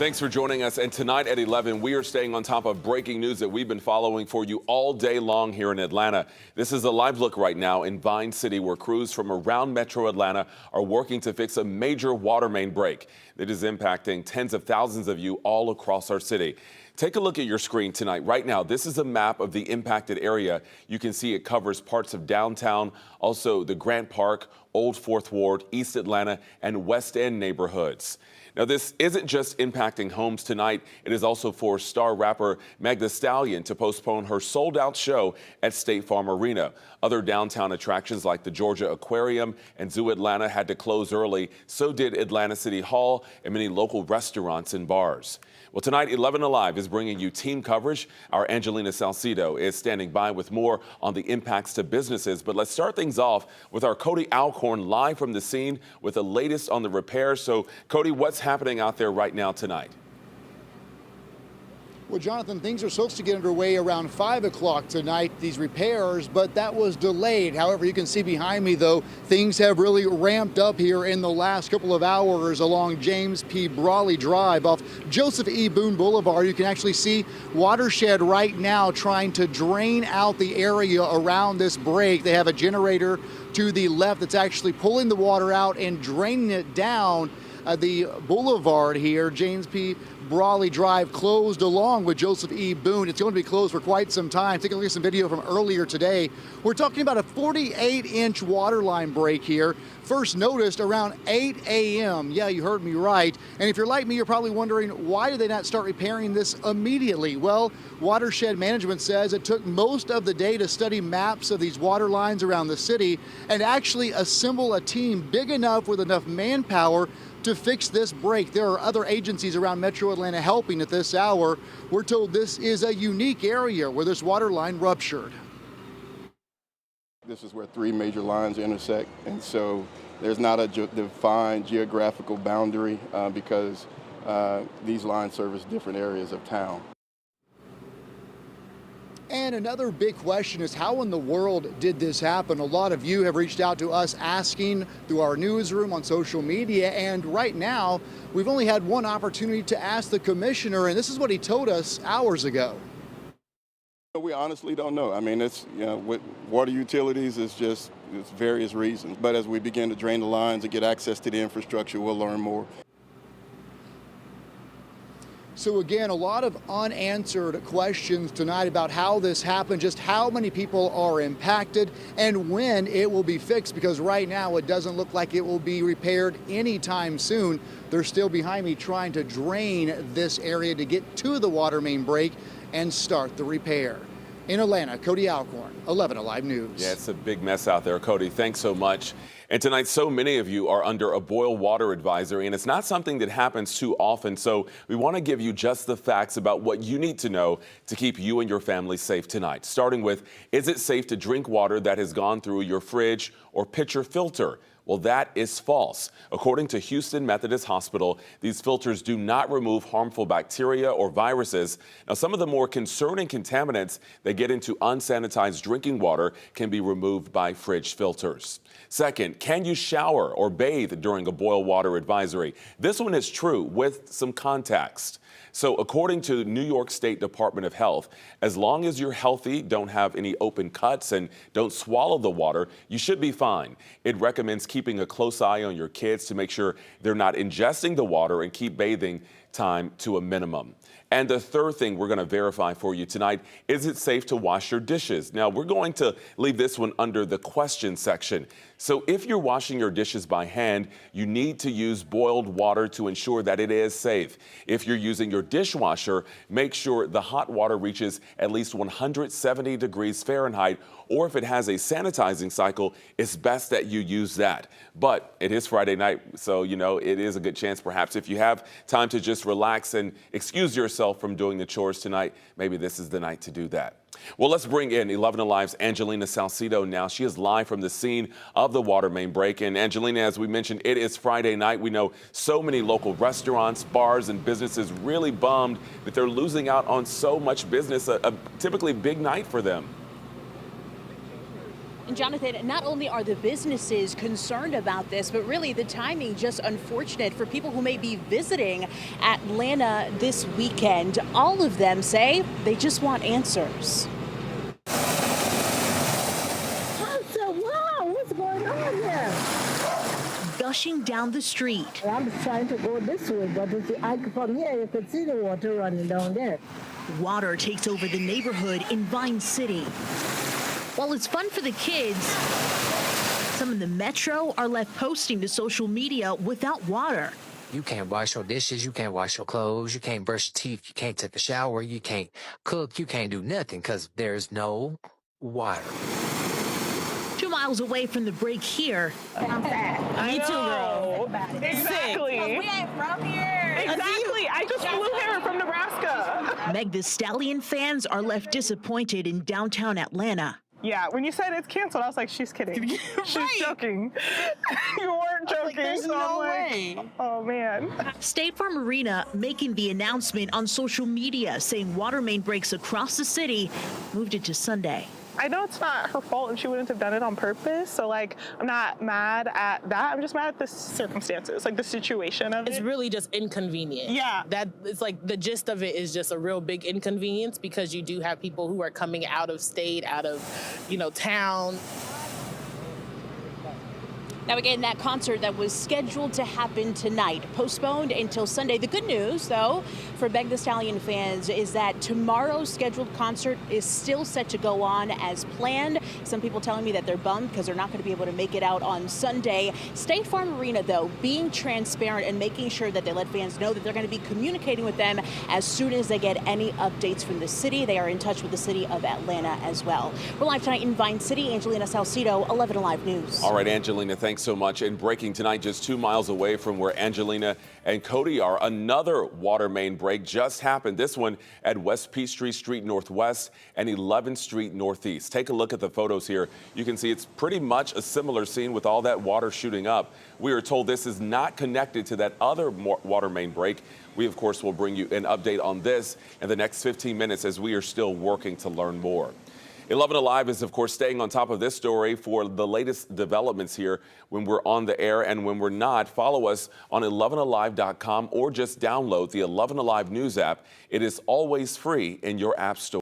Thanks for joining us. And tonight at 11, we are staying on top of breaking news that we've been following for you all day long here in Atlanta. This is a live look right now in Vine City, where crews from around Metro Atlanta are working to fix a major water main break that is impacting tens of thousands of you all across our city. Take a look at your screen tonight. Right now, this is a map of the impacted area. You can see it covers parts of downtown, also the Grant Park, Old Fourth Ward, East Atlanta, and West End neighborhoods. Now, this isn't just impacting homes tonight. It is also forced star rapper Meg Thee Stallion to postpone her sold-out show at State Farm Arena. Other downtown attractions like the Georgia Aquarium and Zoo Atlanta had to close early. So did Atlanta City Hall and many local restaurants and bars. Well, tonight, 11 Alive is bringing you team coverage. Our Angelina Salcido is standing by with more on the impacts to businesses. But let's start things off with our Cody Alcorn live from the scene with the latest on the repairs. So, Cody, what's happening out there right now tonight? Well, Jonathan, things are supposed to get underway around 5 o'clock tonight, these repairs, but that was delayed. However, you can see behind me, though, things have really ramped up here in the last couple of hours along James P. Brawley Drive off Joseph E. Boone Boulevard. You can actually see Watershed right now trying to drain out the area around this break. They have a generator to the left that's actually pulling the water out and draining it down the boulevard here. James P. Brawley Drive closed along with Joseph E. Boone. It's going to be closed for quite some time. Take a look at some video from earlier today. We're talking about a 48-inch water line break here. First noticed around 8 a.m. Yeah, you heard me right. And if you're like me, you're probably wondering, why did they not start repairing this immediately? Well, Watershed Management says it took most of the day to study maps of these water lines around the city and actually assemble a team big enough with enough manpower to fix this break. There are other agencies around Metro Atlanta helping at this hour. We're told this is a unique area where this water line ruptured. This is where three major lines intersect, and so there's not a defined geographical boundary because these lines service different areas of town. And another big question is, how in the world did this happen? A lot of you have reached out to us asking through our newsroom on social media, and right now we've only had one opportunity to ask the commissioner, and this is what he told us hours ago. We honestly don't know. I mean, it's, with water utilities, it's various reasons. But as we begin to drain the lines and get access to the infrastructure, we'll learn more. So again, a lot of unanswered questions tonight about how this happened, just how many people are impacted and when it will be fixed, because right now it doesn't look like it will be repaired anytime soon. They're still behind me trying to drain this area to get to the water main break and start the repair. In Atlanta, Cody Alcorn, 11 Alive News. Yeah, it's a big mess out there, Cody. Thanks so much. And tonight, so many of you are under a boil water advisory, and it's not something that happens too often. So we want to give you just the facts about what you need to know to keep you and your family safe tonight. Starting with, is it safe to drink water that has gone through your fridge or pitcher filter? Well, that is false. According to Houston Methodist Hospital, these filters do not remove harmful bacteria or viruses. Now, some of the more concerning contaminants that get into unsanitized drinking water can be removed by fridge filters. Second, can you shower or bathe during a boil water advisory? This one is true with some context. So according to the New York State Department of Health, as long as you're healthy, don't have any open cuts, and don't swallow the water, you should be fine. It recommends keeping a close eye on your kids to make sure they're not ingesting the water, and keep bathing time to a minimum. And the third thing we're going to verify for you tonight, is it safe to wash your dishes? Now, we're going to leave this one under the question section. So if you're washing your dishes by hand, you need to use boiled water to ensure that it is safe. If you're using your dishwasher, make sure the hot water reaches at least 170 degrees Fahrenheit, or if it has a sanitizing cycle, it's best that you use that. But it is Friday night, so it is a good chance perhaps if you have time to just relax and excuse yourself from doing the chores tonight, maybe this is the night to do that. Well, let's bring in 11 Alive's Angelina Salcido now. She is live from the scene of the water main break. And Angelina, as we mentioned, it is Friday night. We know so many local restaurants, bars, and businesses really bummed that they're losing out on so much business, a typically big night for them. And Jonathan, not only are the businesses concerned about this, but really the timing just unfortunate for people who may be visiting Atlanta this weekend. All of them say they just want answers. Wow, what's going on here? Gushing down the street. I'm trying to go this way, but from here you can see the water running down there. Water takes over the neighborhood in Vine City. While it's fun for the kids, some in the metro are left posting to social media without water. You can't wash your dishes, you can't wash your clothes, you can't brush your teeth, you can't take a shower, you can't cook, you can't do nothing because there's no water. 2 miles away from the break here. I'm sad. Me too, girl. Exactly. We ain't from here. Exactly. I just flew here from Nebraska. Meg Thee Stallion fans are left disappointed in downtown Atlanta. Yeah, when you said it's canceled, I was like, she's kidding. She's joking. You weren't joking. There's so no I'm like, way. oh, man. State Farm Arena making the announcement on social media saying water main breaks across the city moved it to Sunday. I know it's not her fault and she wouldn't have done it on purpose. So, like, I'm not mad at that. I'm just mad at the circumstances, like the situation of it. It's really just inconvenient. Yeah. That it's like the gist of it is just a real big inconvenience because you do have people who are coming out of state, out of, town. Now again, that concert that was scheduled to happen tonight, postponed until Sunday. The good news, though, for Meg Thee Stallion fans is that tomorrow's scheduled concert is still set to go on as planned. Some people telling me that they're bummed because they're not going to be able to make it out on Sunday. State Farm Arena, though, being transparent and making sure that they let fans know that they're going to be communicating with them as soon as they get any updates from the city. They are in touch with the city of Atlanta as well. We're live tonight in Vine City. Angelina Salcido, 11 Alive News. All right, Angelina, thanks so much. And breaking tonight, just 2 miles away from where Angelina and Cody are, another water main break just happened. This one at West Peachtree Street Northwest and 11th Street Northeast. Take a look at the photos here. You can see it's pretty much a similar scene with all that water shooting up. We are told this is not connected to that other water main break. We, of course, will bring you an update on this in the next 15 minutes as we are still working to learn more. 11 Alive is, of course, staying on top of this story for the latest developments here when we're on the air and when we're not. Follow us on 11alive.com or just download the 11 Alive News app. It is always free in your app store.